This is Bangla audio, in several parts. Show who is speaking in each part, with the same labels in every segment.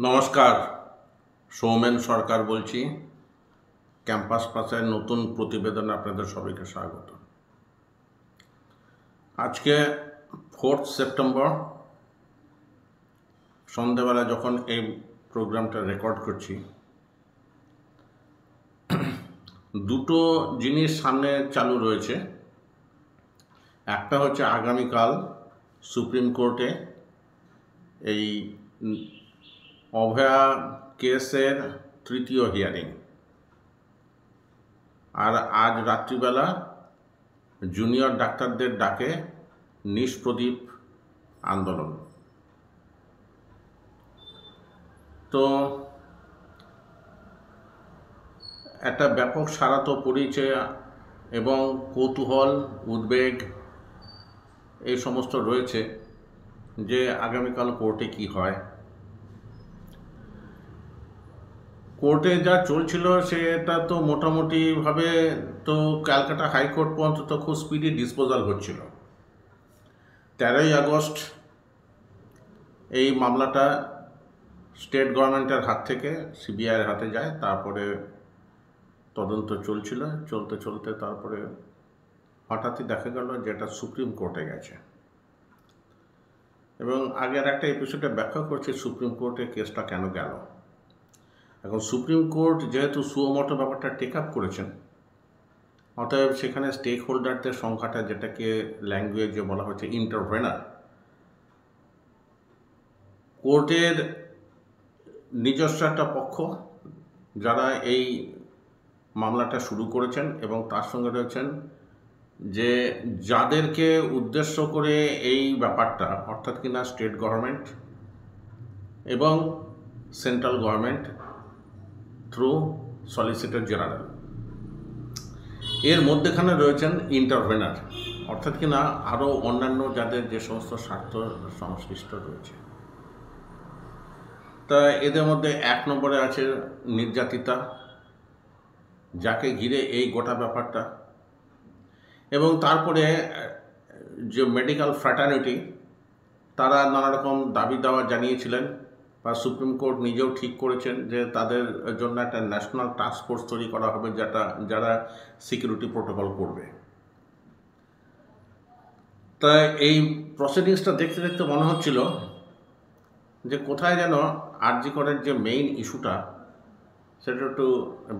Speaker 1: নমস্কার, সৌমেন সরকার বলছি। ক্যাম্পাস পাসের নতুন প্রতিবেদনে আপনাদের সবাইকে স্বাগত। আজকে 4 সেপ্টেম্বর সন্ধ্যাবেলা যখন এই প্রোগ্রামটা রেকর্ড করছি, দুটো জিনিস সামনে চালু রয়েছে। একটা হচ্ছে আগামীকাল সুপ্রিম কোর্টে এই অভয়া কেসের তৃতীয় হিয়ারিং, আর আজ রাত্রিবেলা জুনিয়র ডাক্তারদের ডাকে নিষ্প্রদীপ আন্দোলন। তো একটা ব্যাপক সাড়া তো পড়েছে এবং কৌতূহল, উদ্বেগ এই সমস্ত রয়েছে যে আগামীকাল কোর্টে কি হয়। কোর্টে যা চলছিল সেটা তো মোটামুটিভাবে তো ক্যালকাটা হাইকোর্ট পর্যন্ত তো খুব স্পিডি ডিসপোজাল হচ্ছিল। 13ই আগস্ট এই মামলাটা স্টেট গভর্নমেন্টের হাত থেকে সিবিআইয়ের হাতে যায়, তারপরে তদন্ত চলছিল, চলতে চলতে তারপরে হঠাৎই দেখা গেল যে এটা সুপ্রিম কোর্টে গেছে। এবং আগের একটা এপিসোডে ব্যাখ্যা করছি সুপ্রিম কোর্টে কেসটা কেন গেল। এখন সুপ্রিম কোর্ট যেহেতু সুমোটো ব্যাপারটা টেক আপ করেছেন, অতএব সেখানে স্টেক হোল্ডারদের সংখ্যাটা, যেটাকে ল্যাঙ্গুয়েজে বলা হচ্ছে ইন্টারভেনার, কোর্টের নিজস্ব একটা পক্ষ যারা এই মামলাটা শুরু করেছেন, এবং তার সঙ্গে রয়েছেন যে যাদেরকে উদ্দেশ্য করে এই ব্যাপারটা, অর্থাৎ কিনা স্টেট গভর্নমেন্ট এবং central government through solicitor general, এর মধ্যেখানে রয়েছেন ইন্টারভেনার, অর্থাৎ কিনা আরও অন্যান্য যাদের যে সমস্ত স্বার্থ সংশ্লিষ্ট রয়েছে। তা এদের মধ্যে 1 নম্বরে আছে নির্যাতিতা, যাকে ঘিরে এই গোটা ব্যাপারটা, এবং তারপরে যে মেডিকেল ফ্র্যাটার্নিটি, তারা নানা রকম দাবি দাওয়া জানিয়েছিলেন, বা সুপ্রিম কোর্ট নিজেও ঠিক করেছেন যে তাদের জন্য একটা ন্যাশনাল টাস্ক ফোর্স তৈরি করা হবে যারা সিকিউরিটি প্রোটোকল করবে। তা এই প্রসিডিংসটা দেখতে দেখতে মনে হচ্ছিল যে কোথায় যেন আরজি করের যে মেইন ইস্যুটা সেটা একটু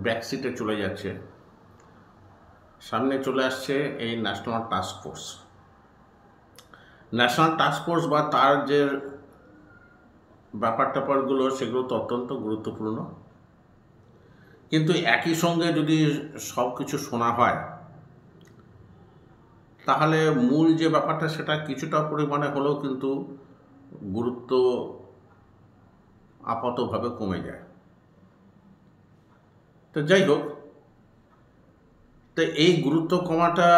Speaker 1: ব্যাকসিটে চলে যাচ্ছে, সামনে চলে আসছে এই national task force. National task force বা তার যে ব্যাপার ট্যাপারগুলো, সেগুলো তো অত্যন্ত গুরুত্বপূর্ণ, কিন্তু একই সঙ্গে যদি সব কিছু শোনা হয় তাহলে মূল যে ব্যাপারটা সেটা কিছুটা পরিমাণে হলেও কিন্তু গুরুত্ব আপাতভাবে কমে যায়। তো যাই হোক, তো এই গুরুত্ব কমাটা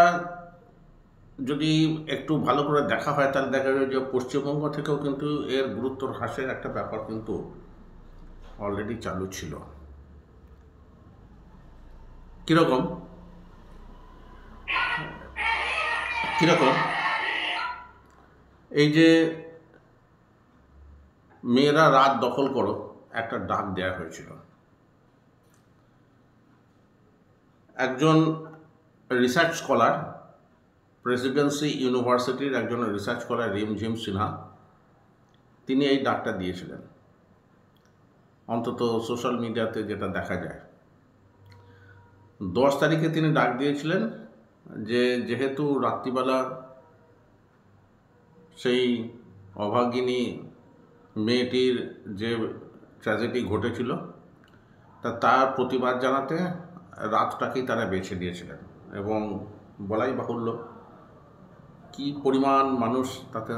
Speaker 1: যদি একটু ভালো করে দেখা হয় তাহলে দেখা যাবে যে পশ্চিমবঙ্গ থেকেও কিন্তু এর গুরুত্ব হ্রাসের একটা ব্যাপার কিন্তু অলরেডি চালু ছিল। কিরকম এই যে মেয়েরা রাত দখল করো একটা ডাক দেয়া হয়েছিল। একজন রিসার্চ স্কলার, প্রেসিডেন্সি ইউনিভার্সিটির একজন রিসার্চ স্কলার রিমঝিম সিনহা, তিনি এই ডাকটা দিয়েছিলেন, অন্তত সোশ্যাল মিডিয়াতে যেটা দেখা যায়। 10 তারিখে তিনি ডাক দিয়েছিলেন যে যেহেতু রাত্রিবেলা সেই অভাগিনী মেয়েটির যে ট্র্যাজেডি ঘটেছিল তার প্রতিবাদ জানাতে রাতটাকেই তারা বেছে দিয়েছিলেন, এবং বলাই বাহুল্য কি পরিমাণ মানুষ তাতে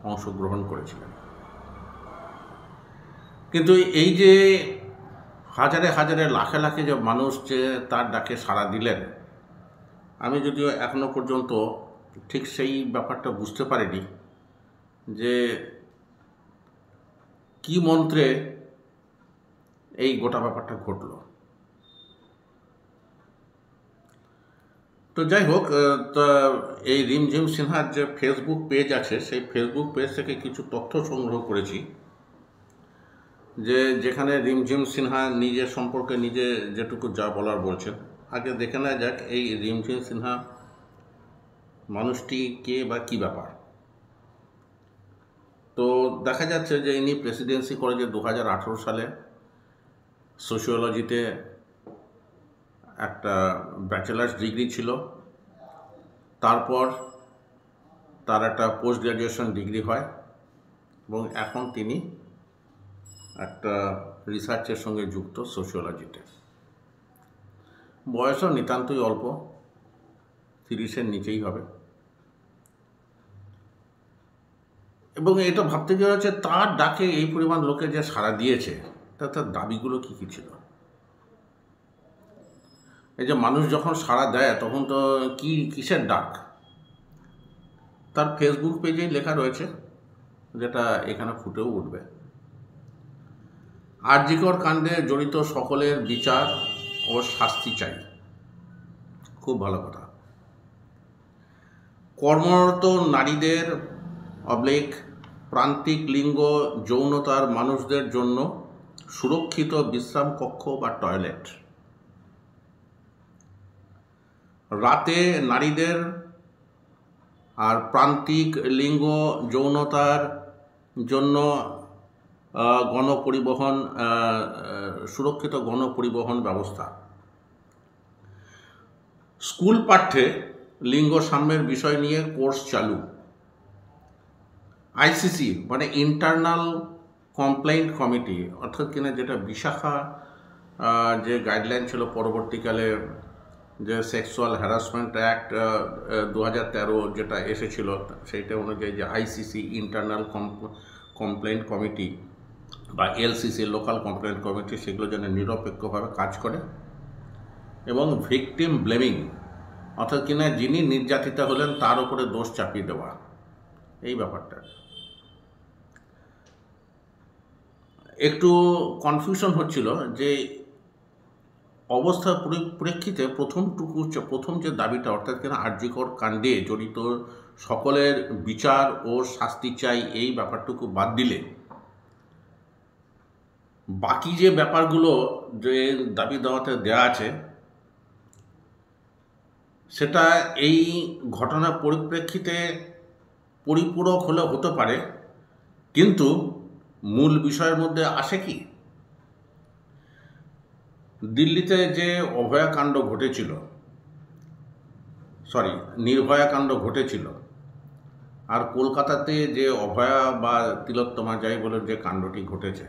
Speaker 1: অংশগ্রহণ করেছিলেন। কিন্তু এই যে হাজারে হাজারে লাখে লাখে যে মানুষ যে তার ডাকে সাড়া দিলেন, আমি যদিও এখনো পর্যন্ত ঠিক সেই ব্যাপারটা বুঝতে পারিনি যে কি মন্ত্রে এই গোটা ব্যাপারটা ঘটল। তো যাই হোক, এই রিমঝিম সিনহার যে ফেসবুক পেজ আছে, সেই ফেসবুক পেজ থেকে কিছু তথ্য সংগ্রহ করেছি। যে যেখানে রিমঝিম সিনহা নিজের সম্পর্কে নিজে যেটুকু যা বলার বলছেন। আগে দেখে নেওয়া যাক এই রিমঝিম সিনহা মানুষটি কে বা কী ব্যাপার। তো দেখা যাচ্ছে যে ইনি প্রেসিডেন্সি কলেজে 2018 সালে সোশিওলজিতে একটা ব্যাচেলার্স ডিগ্রি ছিল, তারপর তার একটা পোস্ট গ্র্যাজুয়েশন ডিগ্রি হয় এবং এখন তিনি একটা রিসার্চের সঙ্গে যুক্ত সোশিওলজিতে। বয়সও নিতান্তই অল্প, 30-এর নিচেই হবে। এবং এটা ভাবতে গিয়ে হচ্ছে তার ডাকে এই পরিমাণ লোকে যে সাড়া দিয়েছে, তার দাবিগুলো কী কী ছিল। এই যে মানুষ যখন সাড়া দেয় তখন তো কিসের ডাক, তার ফেসবুক পেজেই লেখা রয়েছে, যেটা এখানে ফুটেও উঠবে। আর.জি. কর কাণ্ডে জড়িত সকলের বিচার ও শাস্তি চাই। খুব ভালো কথা। কর্মরত নারীদের প্রান্তিক লিঙ্গ যৌনতার মানুষদের জন্য সুরক্ষিত বিশ্রাম কক্ষ বা টয়লেট। রাতে নারীদের আর প্রান্তিক লিঙ্গ যৌনতার জন্য গণপরিবহন, সুরক্ষিত গণপরিবহন ব্যবস্থা। স্কুল পাঠ্যে লিঙ্গ সাম্যের বিষয় নিয়ে কোর্স চালু। আইসিসি মানে ইন্টারনাল কমপ্লেইন্ট কমিটি, অর্থাৎ কিনা যেটা বিশাখা যে গাইডলাইন ছিল পরবর্তীকালে, যে সেক্সুয়াল হ্যারাসমেন্ট অ্যাক্ট 2013 যেটা এসেছিল, সেইটা অনুযায়ী যে আইসিসি ইন্টারনাল কমপ্লেইন্ট কমিটি বা এলসিসি লোকাল কমপ্লেইন্ট কমিটি, সেগুলো যেন নিরপেক্ষভাবে কাজ করে এবং ভিকটিম ব্লেমিং, অর্থাৎ কিনা যিনি নির্যাতিতা হলেন তার উপরে দোষ চাপিয়ে দেওয়া, এই ব্যাপারটা একটু কনফিউশন হচ্ছিল যে অবস্থার পরিপ্রেক্ষিতে প্রথম যে দাবিটা, অর্থাৎ কিনা আর.জি. কর কাণ্ডে জড়িত সকলের বিচার ও শাস্তি চাই, এই ব্যাপারটুকু বাদ দিলে বাকি যে ব্যাপারগুলো যে দাবি দাওয়াতে দেওয়া আছে, সেটা এই ঘটনার পরিপ্রেক্ষিতে পরিপূরক হলে হতে পারে, কিন্তু মূল বিষয়ের মধ্যে আসে কি, দিল্লিতে যে নির্ভয়া কাণ্ড ঘটেছিল, আর কলকাতাতে যে অভয়া বা তিলোত্তমা যাই বলে যে কাণ্ডটি ঘটেছে,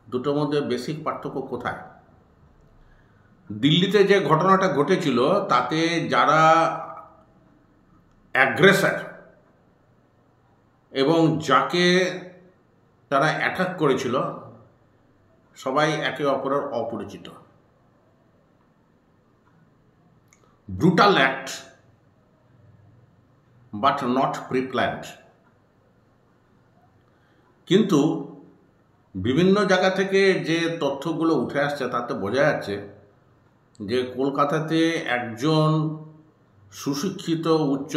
Speaker 1: দুটোর মধ্যে বেসিক পার্থক্য কোথায়? দিল্লিতে যে ঘটনাটা ঘটেছিল তাতে যারা অ্যাগ্রেসর এবং যাকে তারা অ্যাটাক করেছিল সবাই একে অপরের অপরিচিত। Brutal act but not preplanned. কিন্তু বিভিন্ন জায়গা থেকে যে তথ্যগুলো উঠে আসছে তাতে বোঝা যাচ্ছে যে কলকাতাতে একজন সুশিক্ষিত উচ্চ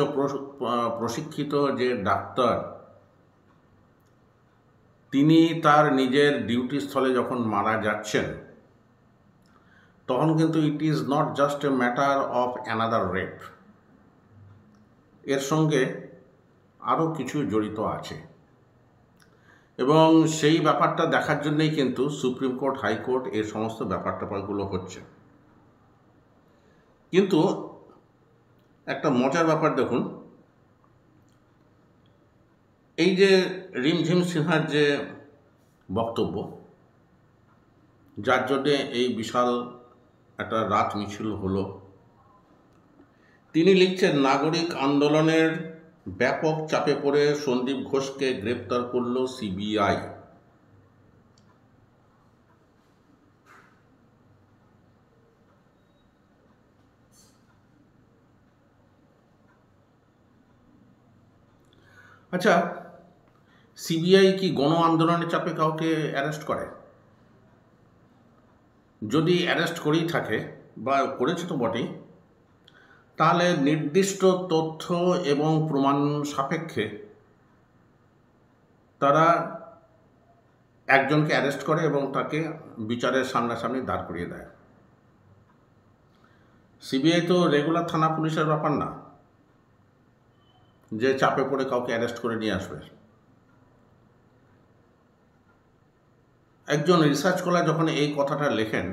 Speaker 1: প্রশিক্ষিত যে ডাক্তার, তিনি তার নিজের ডিউটি স্থলে যখন মারা যাচ্ছেন, তখন কিন্তু it is not just a matter of another rape, এর সঙ্গে আরও কিছু জড়িত আছে। এবং সেই ব্যাপারটা দেখার জন্যই কিন্তু সুপ্রিম কোর্ট, হাইকোর্ট এই সমস্ত ব্যাপারগুলো হচ্ছে। কিন্তু একটা মজার ব্যাপার দেখুন, এই যে রিমঝিম সিনহার যে বক্তব্য, যার জন্যে এই বিশাল একটা রাত মিছিল হলো, তিনি লিখছেন নাগরিক আন্দোলনের ব্যাপক চাপে পড়ে সন্দীপ ঘোষকে গ্রেপ্তার করল সিবিআই। আচ্ছা, সিবিআই কি গণ আন্দোলনের চাপে কাউকে অ্যারেস্ট করে? যদি অ্যারেস্ট করেই থাকে বা করেছে তো বটেই, তাহলে নির্দিষ্ট তথ্য এবং প্রমাণ সাপেক্ষে তারা একজনকে অ্যারেস্ট করে এবং তাকে বিচারের সামনাসামনি দাঁড় করিয়ে দেয়। সিবিআই তো রেগুলার থানা পুলিশের ব্যাপার না যে চাপে পড়ে কাউকে অ্যারেস্ট করে নিয়ে আসবে। একজন রিসার্চ স্কলার যখন এই কথাটা লেখেন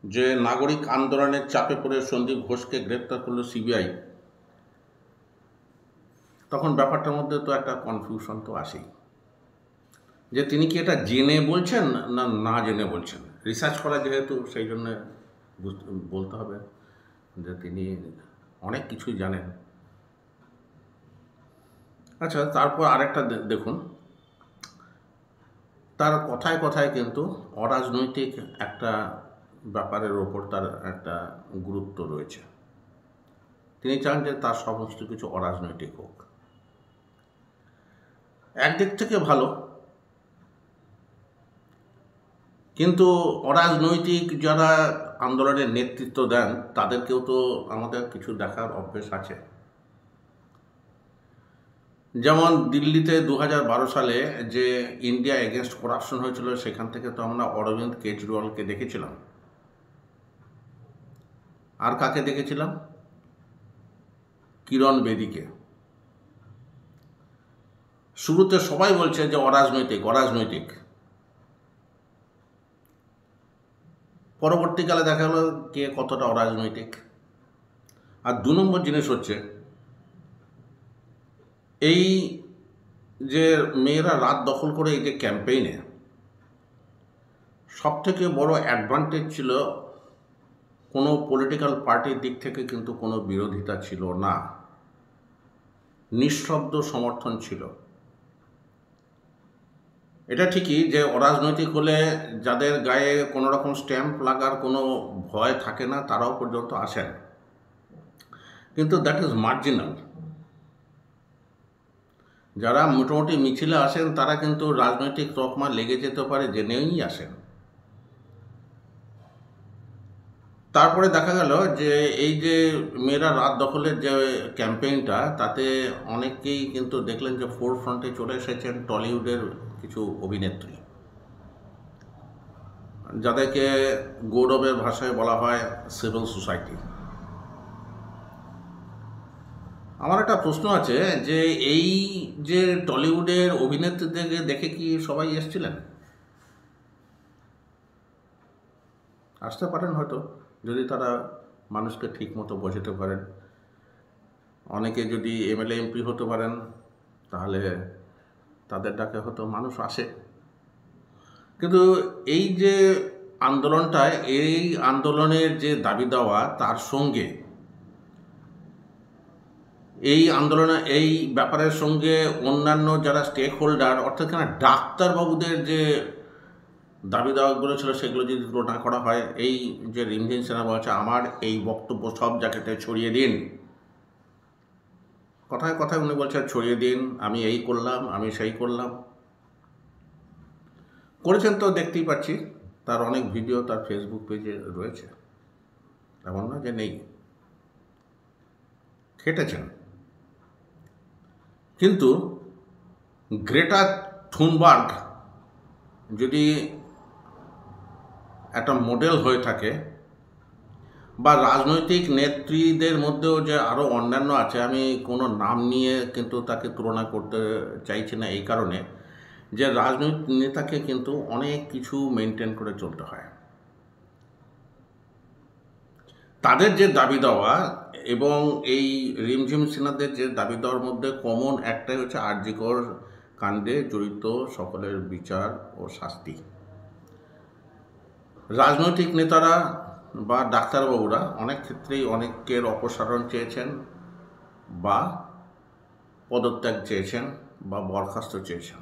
Speaker 1: যে নাগরিক আন্দোলনের চাপে পড়ে সন্দীপ ঘোষকে গ্রেপ্তার করলো সিবিআই, তখন ব্যাপারটার মধ্যে তো একটা কনফিউশন তো আসেই যে তিনি কি এটা জেনে বলছেন না না জেনে বলছেন। রিসার্চ করা যেহেতু সেই জন্য বলতে হবে যে তিনি অনেক কিছুই জানেন। আচ্ছা, তারপর আরেকটা দেখুন, তার কথায় কথায় কিন্তু অরাজনৈতিক একটা ব্যাপারের ওপর তার একটা গুরুত্ব রয়েছে। তিনি চান যে তার সমস্ত কিছু অরাজনৈতিক হোক। একদিক থেকে ভালো, কিন্তু অরাজনৈতিক যারা আন্দোলনের নেতৃত্ব দেন তাদেরকেও তো আমাদের কিছু দেখার অভ্যেস আছে। যেমন দিল্লিতে 2012 সালে যে ইন্ডিয়া এগেনস্ট করাপশন হয়েছিল, সেখান থেকে তো আমরা অরবিন্দ কেজরিওয়ালকে দেখেছিলাম। আর কাকে দেখেছিলাম? কিরণ বেদিকে। শুরুতে সবাই বলছে যে অরাজনৈতিক অরাজনৈতিক, পরবর্তীকালে দেখা গেল কে কতটা অরাজনৈতিক। আর 2 নম্বর জিনিস হচ্ছে এই যে মেয়েরা রাত দখল করে এই যে ক্যাম্পেইনে সবথেকে বড় অ্যাডভান্টেজ ছিল কোনো পলিটিক্যাল পার্টির দিক থেকে কিন্তু কোনো বিরোধিতা ছিল না, নিঃশব্দ সমর্থন ছিল। এটা ঠিকই যে অরাজনৈতিক হলে যাদের গায়ে কোনো রকম স্ট্যাম্প লাগার কোনো ভয় থাকে না তারাও পর্যন্ত আসেন, কিন্তু দ্যাট ইজ মার্জিনাল। যারা মোটামুটি মিছিলে আসেন তারা কিন্তু রাজনৈতিক তকমা লেগে যেতে পারে জেনেই আসেন। তারপরে দেখা গেল যে এই যে মেয়েরা রাত দখলের যে ক্যাম্পেইনটা, তাতে অনেকেই কিন্তু দেখলেন যে ফোর ফ্রন্টে চলে এসেছেন টলিউডের কিছু অভিনেত্রী, যাদেরকে গৌরবের ভাষায় বলা হয় সিভিল সোসাইটি। আমার একটা প্রশ্ন আছে যে এই যে টলিউডের অভিনেত্রীদেরকে দেখে কি সবাই এসেছিলেন? আসতে পারেন হয়তো, যদি তারা মানুষকে ঠিক মতো বোঝাতে পারেন। অনেকে যদি এমএলএ এমপি হতে পারেন তাহলে তাদের ডাকে হয়তো মানুষ আসে। কিন্তু এই যে আন্দোলনটায়, এই আন্দোলনের যে দাবি দেওয়া, তার সঙ্গে এই আন্দোলনে এই ব্যাপারের সঙ্গে অন্যান্য যারা স্টেক হোল্ডার, অর্থাৎ ডাক্তারবাবুদের যে দাবি দাওয়াগুলো ছিল সেগুলো যদি তুলনা করা হয়, এই যে রিমঝিম সেনা বলছে আমার এই বক্তব্য সব জায়গাতে ছড়িয়ে দিন, কথায় কথায় উনি বলছেন ছড়িয়ে দিন, আমি এই করলাম, আমি সেই করলাম। করেছেন তো দেখতেই পাচ্ছি, তার অনেক ভিডিও তার ফেসবুক পেজে রয়েছে, এমন না যে নেই, খেটেছেন। কিন্তু গ্রেটা থুনবার্গ যদি একটা মডেল হয়ে থাকে, বা রাজনৈতিক নেত্রীদের মধ্যেও যে আরও অন্যান্য আছে, আমি কোনো নাম নিয়ে কিন্তু তাকে তুলনা করতে চাইছি না, এই কারণে যে রাজনৈতিক নেতাকে কিন্তু অনেক কিছু মেনটেন করে চলতে হয়। তাদের যে দাবি দেওয়া এবং এই রিমঝিম সিনহাদের যে দাবি দেওয়ার মধ্যে কমন একটাই হচ্ছে আর.জি. কর কাণ্ডে জড়িত সকলের বিচার ও শাস্তি। রাজনৈতিক নেতারা বা ডাক্তারবাবুরা অনেক ক্ষেত্রেই অনেকের অপসারণ চেয়েছেন, বা পদত্যাগ চেয়েছেন, বা বরখাস্ত চেয়েছেন।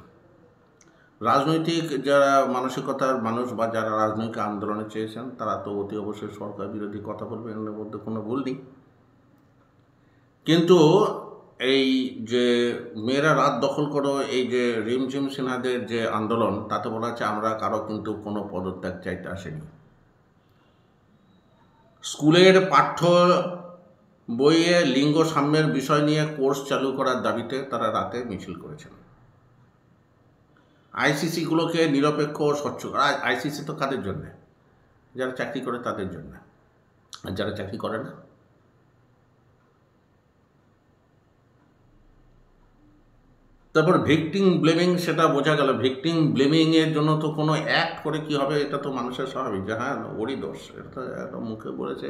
Speaker 1: রাজনৈতিক যারা মানসিকতার মানুষ বা যারা রাজনৈতিক আন্দোলনে চেয়েছেন তারা তো অতি অবশ্যই সরকার বিরোধী কথা বলবে, এর মধ্যে কোনো ভুল নেই। কিন্তু এই যে মেয়েরা রাত দখল করো, এই যে রিমঝিম সিনহাদের যে আন্দোলন, তাতে বলা হচ্ছে আমরা কারো কিন্তু কোনো পদত্যাগ চাইতে আসেনি। স্কুলের পাঠ্য বইয়ে লিঙ্গ সাম্যের বিষয় নিয়ে কোর্স চালু করার দাবিতে তারা রাতে মিছিল করেছেন। আইসিসিগুলোকে নিরপেক্ষ স্বচ্ছ, আইসিসি তো কাদের জন্যে? যারা চাকরি করে তাদের জন্য, আর যারা চাকরি করে না। তারপর ভিকটিম ব্লেমিং, সেটা বোঝা গেল। ভিকটিম ব্লেমিংয়ের জন্য তো কোনো অ্যাক্ট করে কি হবে? এটা তো মানুষের স্বাভাবিক যে হ্যাঁ ওরই দোষ, এটা তো একটা মুখে বলেছে,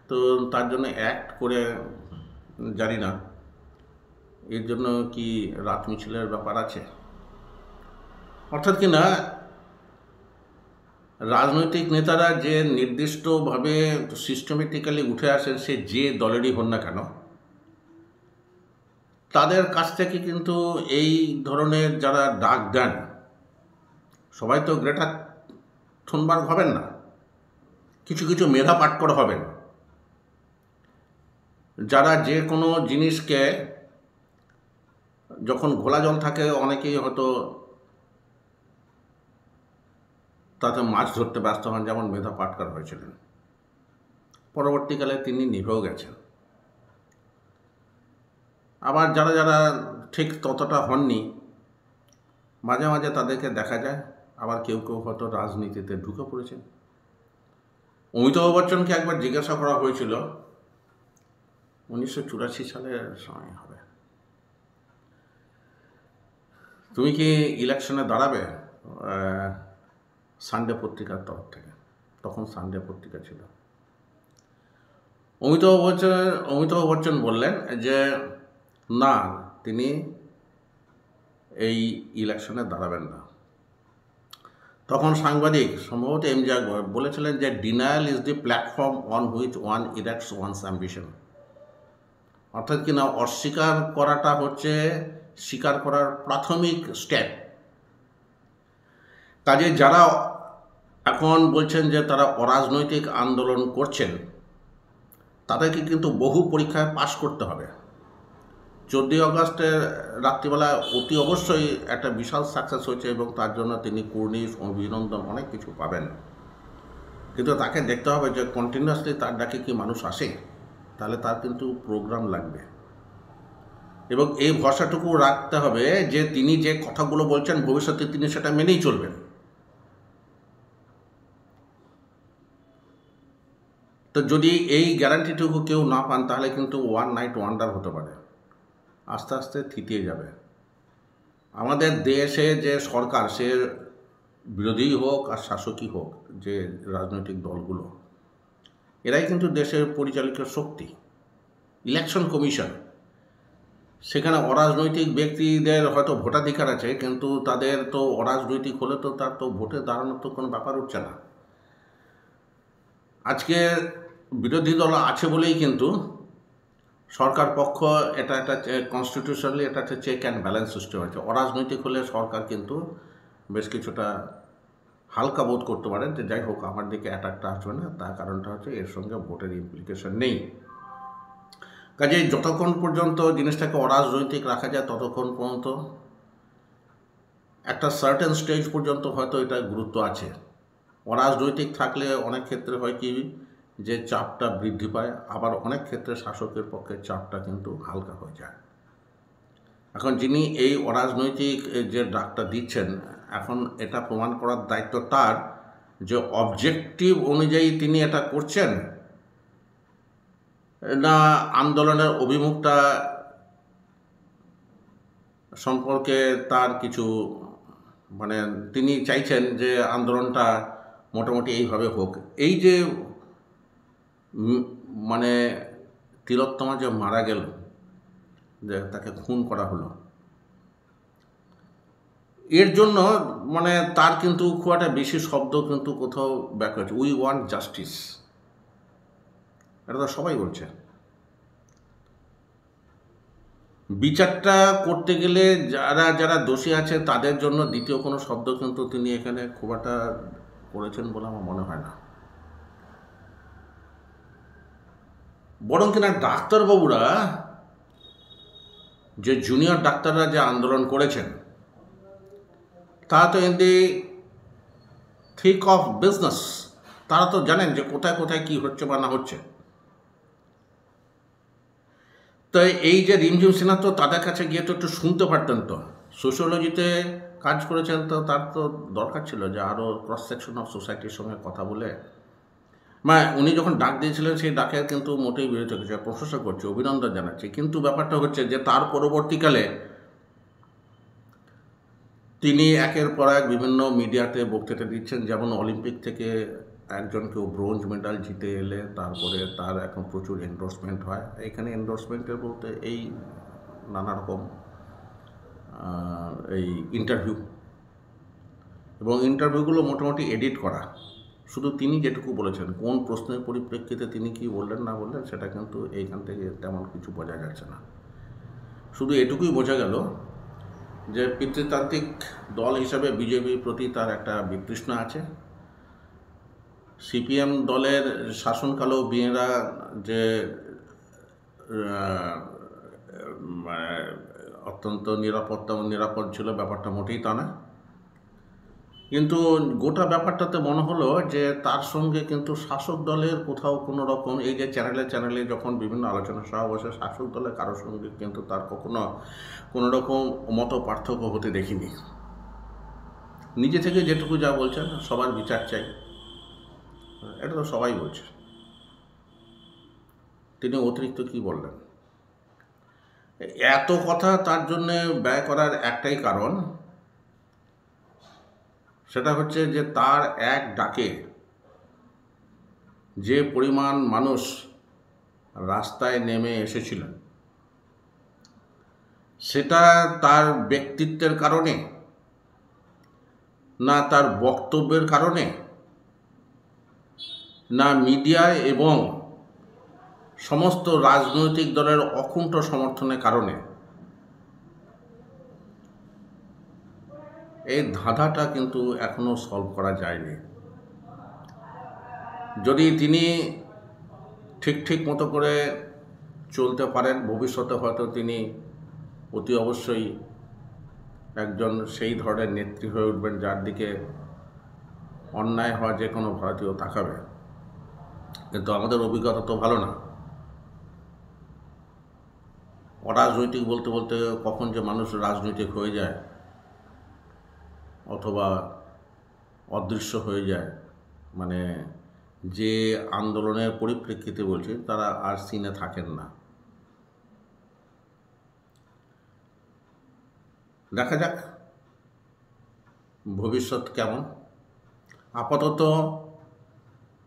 Speaker 1: তো তার জন্য অ্যাক্ট করে, জানি না এর জন্য কি রাত মিছিলের ব্যাপার আছে। অর্থাৎ কি না, রাজনৈতিক নেতারা যে নির্দিষ্টভাবে সিস্টেমেটিক্যালি উঠে আসেন, সে যে দলেরই হন না কেন, তাদের কাছ থেকে কিন্তু এই ধরনের যারা ডাক দেন, সবাই তো গ্রেটা থুনবার্গ হবেন না, কিছু কিছু মেধা পাটকর হবেন, যারা যে কোনো জিনিসকে, যখন ঘোলা জল থাকে অনেকেই হয়তো তাতে মাছ ধরতে ব্যস্ত হন, যেমন মেধা পাটকর হয়েছিলেন। পরবর্তীকালে তিনি নিভেও গেছেন। আবার যারা যারা ঠিক ততটা হননি, মাঝে মাঝে তাদেরকে দেখা যায়। আবার কেউ কেউ হয়তো রাজনীতিতে ঢুকে পড়েছেন। অমিতাভ বচ্চনকে একবার জিজ্ঞাসা করা হয়েছিল, 1984 সালের সময় হবে, তুমি কি ইলেকশনে দাঁড়াবে? সানডে পত্রিকার তরফ থেকে, তখন সানডে পত্রিকা ছিল। অমিতাভ বচ্চন বললেন যে না, তিনি এই ইলেকশনে দাঁড়াবেন না। তখন সাংবাদিক, সম্ভবত এম জি আকবর, বলেছিলেন যে denial is the platform on which one erects one's ambition. অর্থাৎ কিনা অস্বীকার করাটা হচ্ছে স্বীকার করার প্রাথমিক স্টেপ। কাজে যারা এখন বলছেন যে তারা অরাজনৈতিক আন্দোলন করছেন, তাদেরকে কিন্তু বহু পরীক্ষায় পাশ করতে হবে। 14 আগস্টের রাত্রিবেলা অতি অবশ্যই একটা বিশাল সাকসেস হয়েছে এবং তার জন্য তিনি কুর্নিশ, অভিনন্দন, অনেক কিছু পাবেন। কিন্তু তাকে দেখতে হবে যে কন্টিনিউয়াসলি তার ডাকে কি মানুষ আসে, তাহলে তার কিন্তু প্রোগ্রাম লাগবে। এবং এই ভরসাটুকু রাখতে হবে যে তিনি যে কথাগুলো বলছেন ভবিষ্যতে তিনি সেটা মেনেই চলবেন। তো যদি এই গ্যারান্টিটুকু কেউ না পান, তাহলে কিন্তু ওয়ান নাইট ওয়ান্ডার হতে পারে, আস্তে আস্তে থিতিয়ে যাবে। আমাদের দেশে যে সরকার, সে বিরোধী হোক আর শাসকই হোক, যে রাজনৈতিক দলগুলো, এরাই কিন্তু দেশের পরিচালিত শক্তি। ইলেকশন কমিশন, সেখানে অরাজনৈতিক ব্যক্তিদের হয়তো ভোটাধিকার আছে, কিন্তু তাদের তো অরাজনৈতিক হলে তো তার তো ভোটে দাঁড়ানোর তো কোনো ব্যাপার উঠছে না। আজকে বিরোধী দল আছে বলেই কিন্তু সরকার পক্ষ, এটা একটা কনস্টিটিউশনালি এটা একটা চেক অ্যান্ড ব্যালেন্স সিস্টেম আছে। অরাজনৈতিক হলে সরকার কিন্তু বেশ কিছুটা হালকা বোধ করতে পারেন যে যাই হোক আমার দিকে অ্যাটাকটা আসবে না, তার কারণটা হচ্ছে এর সঙ্গে ভোটের ইমপ্লিকেশন নেই। কাজেই যতক্ষণ পর্যন্ত জিনিসটাকে অরাজনৈতিক রাখা যায়, ততক্ষণ পর্যন্ত একটা সার্টেন স্টেজ পর্যন্ত হয়তো এটা গুরুত্ব আছে। অরাজনৈতিক থাকলে অনেক ক্ষেত্রে হয় কি যে চাপটা বৃদ্ধি পায়, আবার অনেক ক্ষেত্রে শাসকের পক্ষে চাপটা কিন্তু হালকা হয়ে যায়। এখন যিনি এই অরাজনৈতিক যে ডাকটা দিচ্ছেন, এখন এটা প্রমাণ করার দায়িত্ব তার যে অবজেক্টিভ অনুযায়ী তিনি এটা করছেন না আন্দোলনের অভিমুখটা সম্পর্কে তার কিছু, মানে তিনি চাইছেন যে আন্দোলনটা মোটামুটি এইভাবে হোক। এই যে মানে তিলোত্তমা যে মারা গেল, যে তাকে খুন করা হলো, এর জন্য মানে তার কিন্তু খুব একটা বেশি শব্দ কিন্তু কোথাও ব্যাক হয়েছে। উই ওয়ান্ট জাস্টিস, এটা তো সবাই বলছে। বিচারটা করতে গেলে যারা যারা দোষী আছে তাদের জন্য দ্বিতীয় কোনো শব্দ কিন্তু তিনি এখানে খুব একটা করেছেন বলে আমার মনে হয় না। বরং কিনা ডাক্তারবাবুরা, যে জুনিয়র ডাক্তাররা যে আন্দোলন করেছেন, তারা তো in the thick of business, তারা তো জানেন যে কোথায় কোথায় কী হচ্ছে বা না হচ্ছে। তো এই যে রিমঝিম সিনহা, তো তাদের কাছে গিয়ে তো একটু শুনতে পারতেন। তো সোশিওলজিতে কাজ করেছেন, তো তার তো দরকার ছিল যে আরও ক্রস সেকশন অফ সোসাইটির সঙ্গে কথা বলে, মানে উনি যখন ডাক দিয়েছিলেন সেই ডাকের কিন্তু মোটেই বিরোধিতা করছে, প্রশংসা করছে, অভিনন্দন জানাচ্ছে। কিন্তু ব্যাপারটা হচ্ছে যে তার পরবর্তীকালে তিনি একের পর এক বিভিন্ন মিডিয়াতে বক্তৃতা দিচ্ছেন, যেমন অলিম্পিক থেকে একজন কেউ ব্রোঞ্জ মেডাল জিতে এলে তারপরে তার এখন প্রচুর এন্ডোর্সমেন্ট হয়। এখানে এন্ডোর্সমেন্টের বলতে এই নানা রকম এই ইন্টারভিউ, এবং ইন্টারভিউগুলো মোটামুটি এডিট করা। শুধু তিনি যেটুকু বলেছেন, কোন প্রশ্নের পরিপ্রেক্ষিতে তিনি কি বললেন না বললেন সেটা কিন্তু এইখান থেকে তেমন কিছু বোঝা যাচ্ছে না। শুধু এটুকুই বোঝা গেল যে পিতৃতান্ত্রিক দল হিসাবে বিজেপির প্রতি তার একটা বিতৃষ্ণা আছে। সিপিএম দলের শাসনকালেও বিয়েরা যে অত্যন্ত নিরাপদ ছিল, ব্যাপারটা মোটেই তা না। কিন্তু গোটা ব্যাপারটাতে মনে হলো যে তার সঙ্গে কিন্তু শাসক দলের কোথাও কোনো রকম, এই যে চ্যানেলে যখন বিভিন্ন আলোচনা সভা বসে, শাসক দলের কারোর সঙ্গে কিন্তু তার কখনো কোনো রকম মত পার্থক্য হতে দেখিনি। নিজে থেকে যেটুকু যা বলছেন, সবার বিচার চাই, এটা তো সবাই বলছে। তিনি অতিরিক্ত কি বললেন? এত কথা তার জন্যে ব্যয় করার একটাই কারণ, সেটা হচ্ছে যে তার এক ডাকে যে পরিমাণ মানুষ রাস্তায় নেমে এসেছিলেন, সেটা তার ব্যক্তিত্বের কারণে না তার বক্তব্যের কারণে, না মিডিয়া এবং সমস্ত রাজনৈতিক দলের অকুণ্ঠ সমর্থনের কারণে, এই ধাঁধাটা কিন্তু এখনো সলভ করা যায়নি। যদি তিনি ঠিক মতো করে চলতে পারেন, ভবিষ্যতে হয়তো তিনি অতি অবশ্যই একজন সেই ধরনের নেত্রী হয়ে উঠবেন যার দিকে অন্যায় হওয়া যে কোনো ভারতীয় তাকাবে। কিন্তু আমাদের অভিজ্ঞতা তো ভালো না। অরাজনৈতিক বলতে বলতে কখন যে মানুষ রাজনৈতিক হয়ে যায় অথবা অদৃশ্য হয়ে যায়, মানে যে আন্দোলনের পরিপ্রেক্ষিতে বলছে তারা আর সিনে থাকেন না। দেখা যাক ভবিষ্যৎ কেমন। আপাতত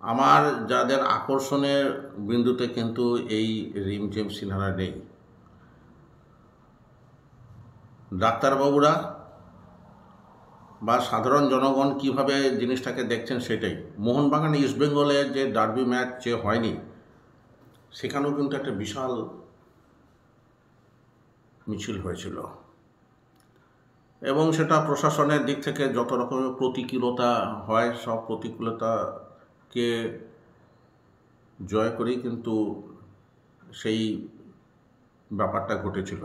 Speaker 1: আমার যাদের আকর্ষণের বিন্দুতে কিন্তু এই রিমঝিম সিনহারা নেই। ডাক্তারবাবুরা বা সাধারণ জনগণ কিভাবে জিনিসটাকে দেখছেন সেটাই। মোহনবাগান ইস্টবেঙ্গলের যে ডার্বি ম্যাচ যে হয়নি, সেখানেও কিন্তু একটা বিশাল মিছিল হয়েছিল, এবং সেটা প্রশাসনের দিক থেকে যত রকমের প্রতিকূলতা হয়, সব প্রতিকূলতাকে জয় করেই কিন্তু সেই ব্যাপারটা ঘটেছিল।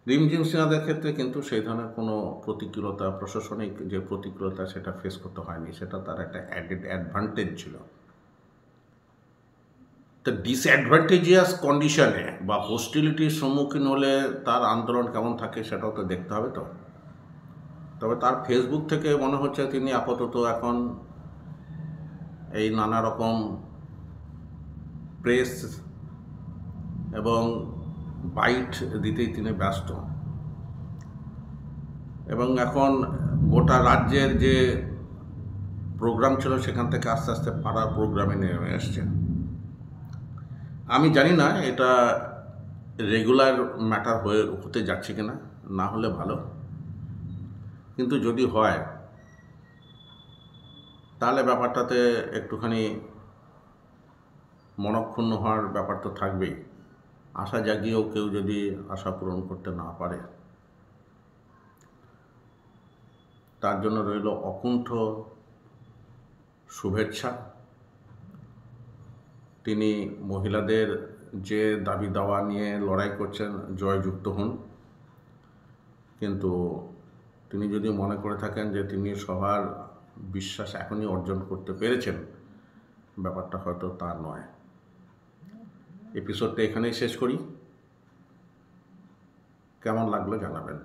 Speaker 1: রিমঝিম সিনহাদের ক্ষেত্রে কিন্তু সেই ধরনের কোনো প্রতিকূলতা, প্রশাসনিক যে প্রতিকূলতা, সেটা ফেস করতে হয়নি। সেটা তার একটা অ্যাডেড অ্যাডভান্টেজ ছিল। তো ডিসঅ্যাডভান্টেজিয়াস কন্ডিশনে বা হোস্টিলিটির সম্মুখীন হলে তার আন্দোলন কেমন থাকে সেটাও তো দেখতে হবে। তো তবে তার ফেসবুক থেকে মনে হচ্ছে তিনি আপাতত এখন এই নানা রকম প্রেস এবং বাইট দিতেই তিনি ব্যস্ত, এবং এখন গোটা রাজ্যের যে প্রোগ্রাম ছিল সেখান থেকে আস্তে আস্তে পাড়ার প্রোগ্রামে নেমে আসছেন। আমি জানি না এটা রেগুলার ম্যাটার হতে যাচ্ছে কিনা, না হলে ভালো, কিন্তু যদি হয় তাহলে ব্যাপারটাতে একটুখানি মনক্ষুণ্ণ হওয়ার ব্যাপার তো থাকবেই। আশা জাগিয়েও কেউ যদি আশা পূরণ করতে না পারে, তার জন্য রইল অকুণ্ঠ শুভেচ্ছা। তিনি মহিলাদের যে দাবি দাওয়া নিয়ে লড়াই করছেন, জয়যুক্ত হন। কিন্তু তিনি যদি মনে করে থাকেন যে তিনি সবার বিশ্বাস এখনই অর্জন করতে পেরেছেন, ব্যাপারটা হয়তো তা নয়। এপিসোডটা এখানেই শেষ করি। কেমন লাগলো জানাবেন।